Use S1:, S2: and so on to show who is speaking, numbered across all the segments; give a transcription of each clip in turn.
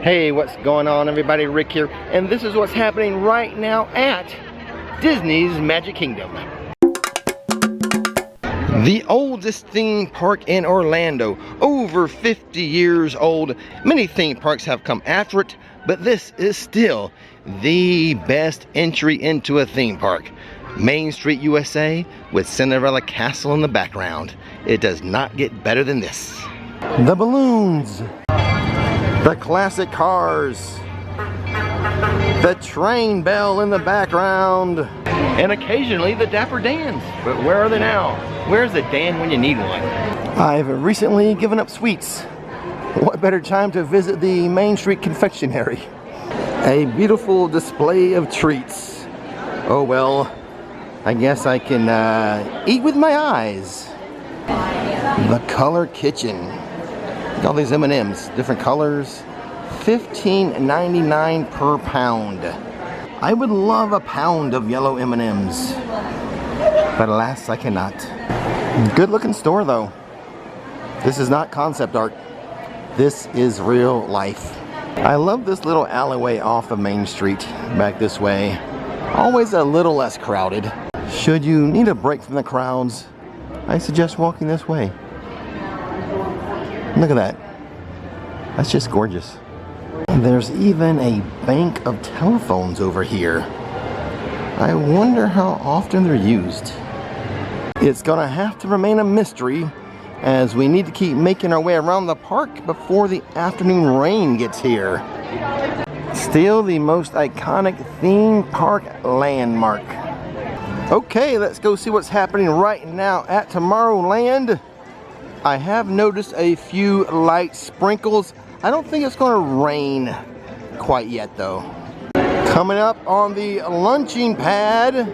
S1: Hey, what's going on everybody? Rick here, and this is what's happening right now at Disney's Magic Kingdom. The oldest theme park in Orlando, over 50 years old. Many theme parks have come after it, but this is still the best entry into a theme park. Main Street USA with Cinderella Castle in the background. It does not get better than this. The balloons, the classic cars, the train bell in the background, and occasionally the Dapper Dans. But where are they now? Where's the Dan when you need one? I've recently given up sweets. What better time to visit the Main Street Confectionery? A beautiful display of treats. Oh well, I guess I can eat with my eyes. The Color Kitchen. All these M&Ms, different colors. $15.99 per pound. I would love a pound of yellow M&Ms, but alas, I cannot. Good looking store though. This is not concept art. This is real life. I love this little alleyway off of Main Street back this way. Always a little less crowded. Should you need a break from the crowds, I suggest walking this way. Look at that. That's just gorgeous. There's even a bank of telephones over here. I wonder how often they're used. It's gonna have to remain a mystery as we need to keep making our way around the park before the afternoon rain gets here. Still the most iconic theme park landmark. Okay, let's go see what's happening right now at Tomorrowland. I have noticed a few light sprinkles. I don't think it's going to rain quite yet though. Coming up on the launching pad,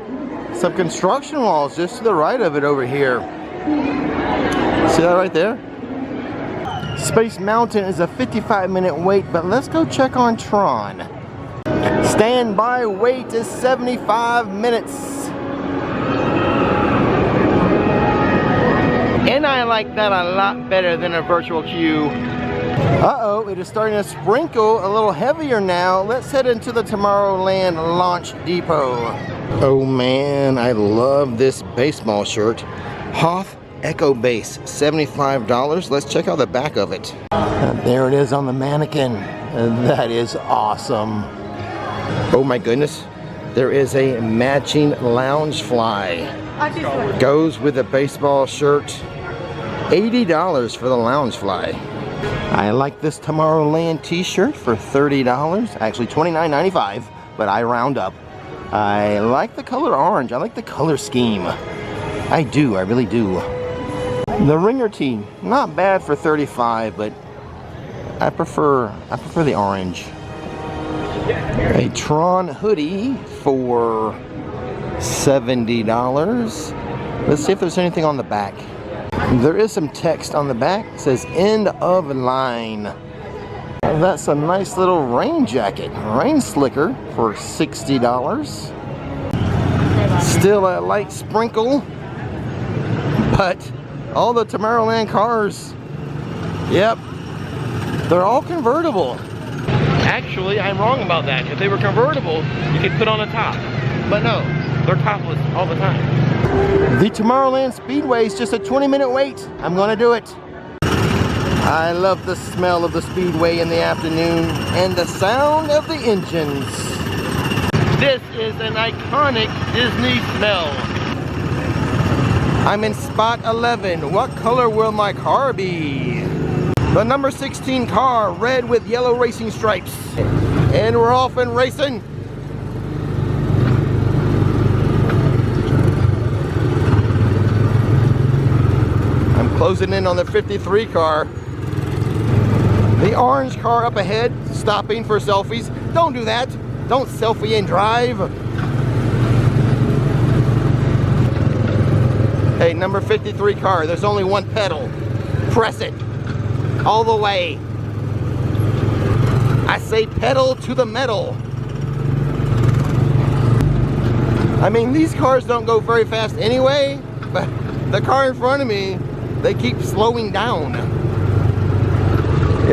S1: some construction walls just to the right of it over here. See that right there? Space Mountain is a 55-minute wait, but let's go check on Tron. Standby wait is 75 minutes. And I like that a lot better than a virtual queue. Uh-oh, it is starting to sprinkle a little heavier now. Let's head into the Tomorrowland Launch Depot. Oh man, I love this baseball shirt. Hoth Echo Base, $75. Let's check out the back of it. There it is on the mannequin. That is awesome. Oh my goodness. There is a matching lounge fly. Goes with the baseball shirt. $80 for the lounge fly. I like this Tomorrowland t-shirt for $30. Actually $29.95, but I round up. I like the color orange. I like the color scheme. I do, I really do. The ringer tee, not bad for $35, but I prefer the orange. A Tron hoodie for $70. Let's see if there's anything on the back. There is some text on the back. It says end of line. That's a nice little rain jacket. Rain slicker for $60. Still a light sprinkle. But all the Tomorrowland cars, yep, they're all convertible. Actually, I'm wrong about that. If they were convertible, you could put on the top. But no, they're topless all the time. The Tomorrowland Speedway is just a 20-minute wait. I'm gonna do it. I love the smell of the Speedway in the afternoon and the sound of the engines. This is an iconic Disney smell. I'm in spot 11. What color will my car be? The number 16 car, red with yellow racing stripes. And we're off and racing. Closing in on the 53 car. The orange car up ahead, stopping for selfies. Don't do that. Don't selfie and drive. Hey, number 53 car, there's only one pedal. Press it all the way. I say pedal to the metal. I mean, these cars don't go very fast anyway, but the car in front of me, they keep slowing down.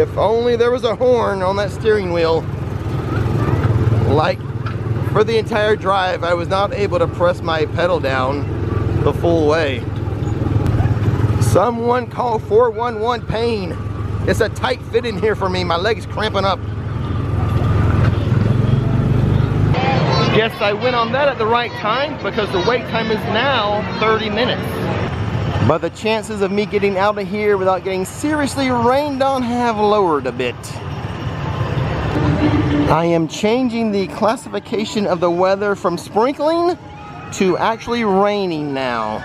S1: If only there was a horn on that steering wheel. Like, for the entire drive, I was not able to press my pedal down the full way. Someone call 411 pain. It's a tight fit in here for me. My leg's cramping up. Guess I went on that at the right time because the wait time is now 30 minutes. But the chances of me getting out of here without getting seriously rained on have lowered a bit. I am changing the classification of the weather from sprinkling to actually raining now.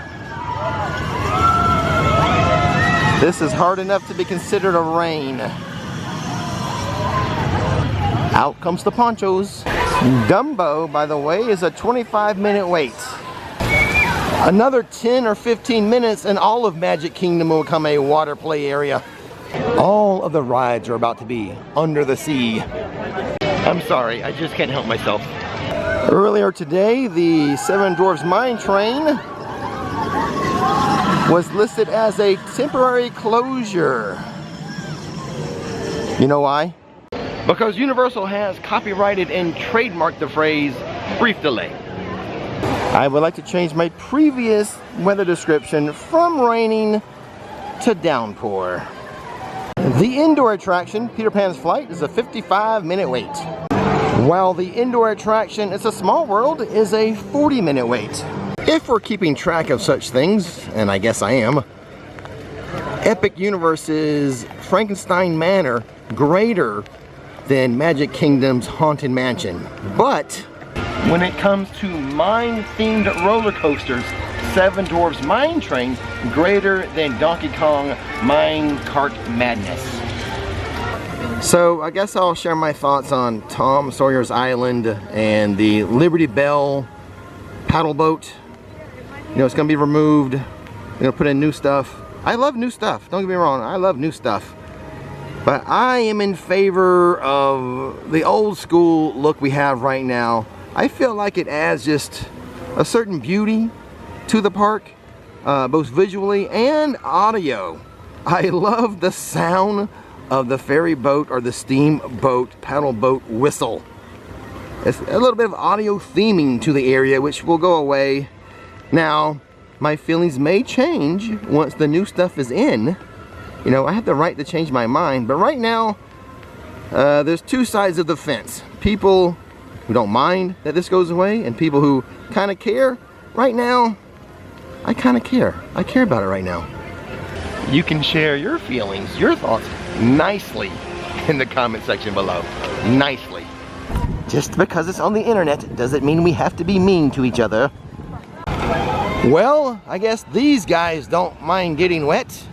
S1: This is hard enough to be considered a rain. Out comes the ponchos. Dumbo, by the way, is a 25-minute wait. Another 10 or 15 minutes and all of Magic Kingdom will become a water play area. All of the rides are about to be under the sea. I'm sorry, I just can't help myself. Earlier today, the Seven Dwarfs Mine Train was listed as a temporary closure. You know why? Because Universal has copyrighted and trademarked the phrase brief delay. I would like to change my previous weather description from raining to downpour. The indoor attraction, Peter Pan's Flight, is a 55-minute wait. While the indoor attraction, It's a Small World, is a 40-minute wait. If we're keeping track of such things, and I guess I am, Epic Universe's Frankenstein Manor greater than Magic Kingdom's Haunted Mansion. But when it comes to mine-themed roller coasters, Seven Dwarfs Mine Train greater than Donkey Kong Mine Cart Madness. So I guess I'll share my thoughts on Tom Sawyer's Island and the Liberty Bell paddle boat. You know, it's going to be removed. They're going to put in new stuff. I love new stuff. Don't get me wrong. I love new stuff. But I am in favor of the old school look we have right now. I feel like it adds just a certain beauty to the park, both visually and audio. I love the sound of the ferry boat or the steamboat paddle boat whistle. It's a little bit of audio theming to the area, which will go away. Now, my feelings may change once the new stuff is in. You know, I have the right to change my mind, but right now, there's two sides of the fence. People who don't mind that this goes away, and people who kind of care. Right now, I kind of care. I care about it right now. You can share your feelings, your thoughts, nicely in the comment section below. Nicely. Just because it's on the internet doesn't mean we have to be mean to each other. Well, I guess these guys don't mind getting wet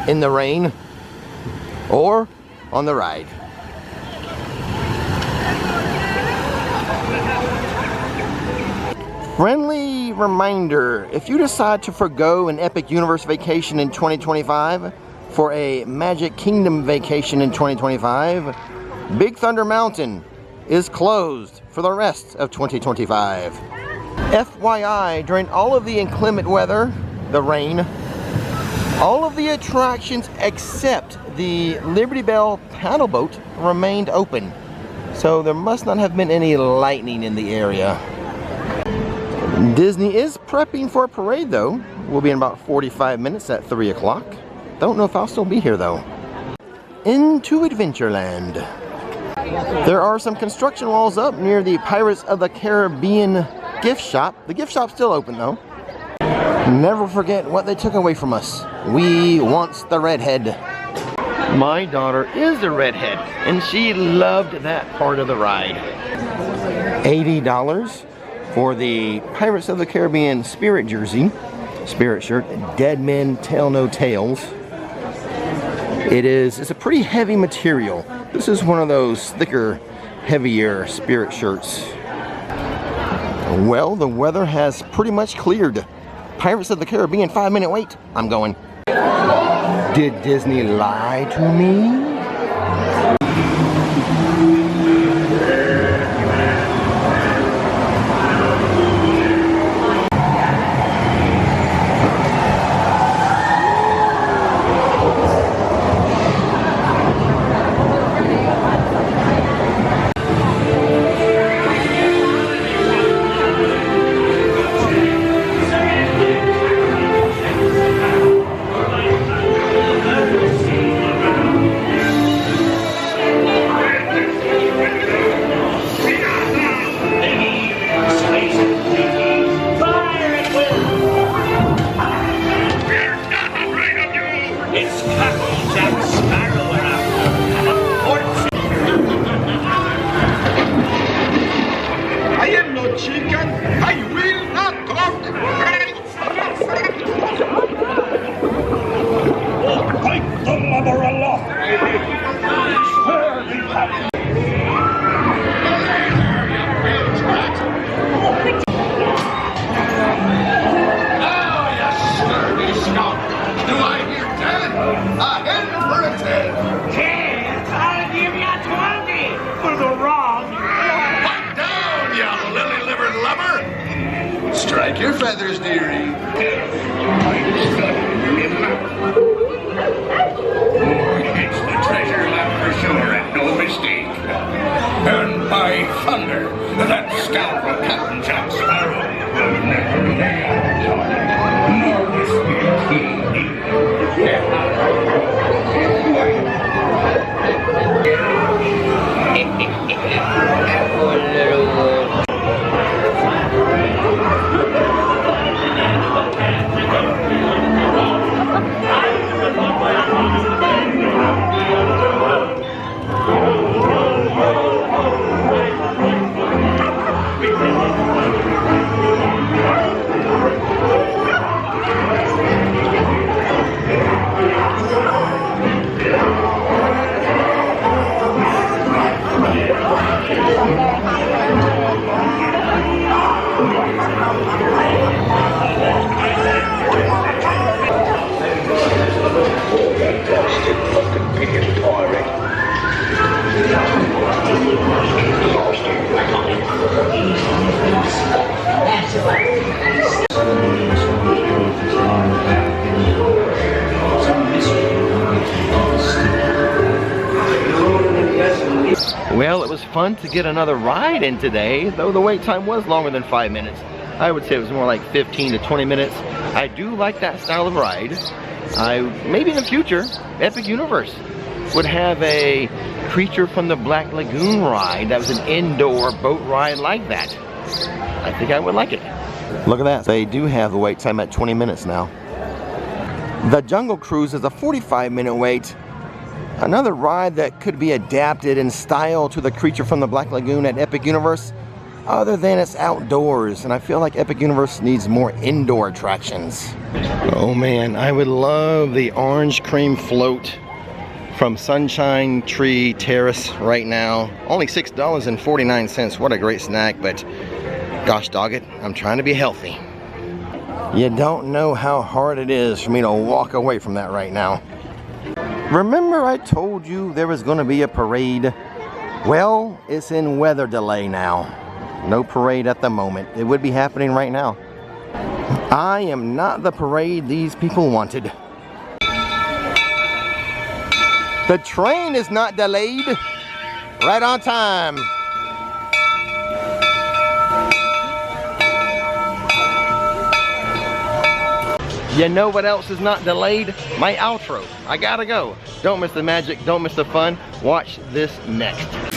S1: in the rain or on the ride. Friendly reminder, if you decide to forgo an Epic Universe vacation in 2025 for a Magic Kingdom vacation in 2025, Big Thunder Mountain is closed for the rest of 2025. FYI, during all of the inclement weather, the rain, all of the attractions except the Liberty Bell paddle boat remained open. So there must not have been any lightning in the area. Disney is prepping for a parade though. We'll be in about 45 minutes at 3 o'clock. Don't know if I'll still be here though. Into Adventureland. There are some construction walls up near the Pirates of the Caribbean gift shop. The gift shop's still open though. Never forget what they took away from us. We wants the redhead. My daughter is a redhead and she loved that part of the ride. $80 for the Pirates of the Caribbean Spirit jersey, Spirit shirt, Dead Men Tell No Tales. It's a pretty heavy material. This is one of those thicker, heavier Spirit shirts. Well, the weather has pretty much cleared. Pirates of the Caribbean 5-minute wait. I'm going. Did Disney lie to me?
S2: Like your feathers, dearie. It's the treasure map for sure, and no mistake. And by thunder, that scoundrel Captain Jack Sparrow will never lay eyes on it, nor whisper
S1: Well, it was fun to get another ride in today, though the wait time was longer than 5 minutes. I would say it was more like 15 to 20 minutes. I do like that style of ride. Maybe in the future, Epic Universe would have a Creature from the Black Lagoon ride that was an indoor boat ride like that. I think I would like it. Look at that. They do have the wait time at 20 minutes now. The Jungle Cruise is a 45-minute wait. Another ride that could be adapted in style to the Creature from the Black Lagoon at Epic Universe, other than it's outdoors, and I feel like Epic Universe needs more indoor attractions. Oh man, I would love the orange cream float from Sunshine Tree Terrace right now. Only $6.49, what a great snack, but gosh dog it, I'm trying to be healthy. You don't know how hard it is for me to walk away from that right now. Remember I told you there was going to be a parade? Well, it's in weather delay now. No parade at the moment. It would be happening right now. I am not the parade these people wanted. The train is not delayed. Right on time. You know what else is not delayed? My outro. I gotta go. Don't miss the magic, don't miss the fun. Watch this next.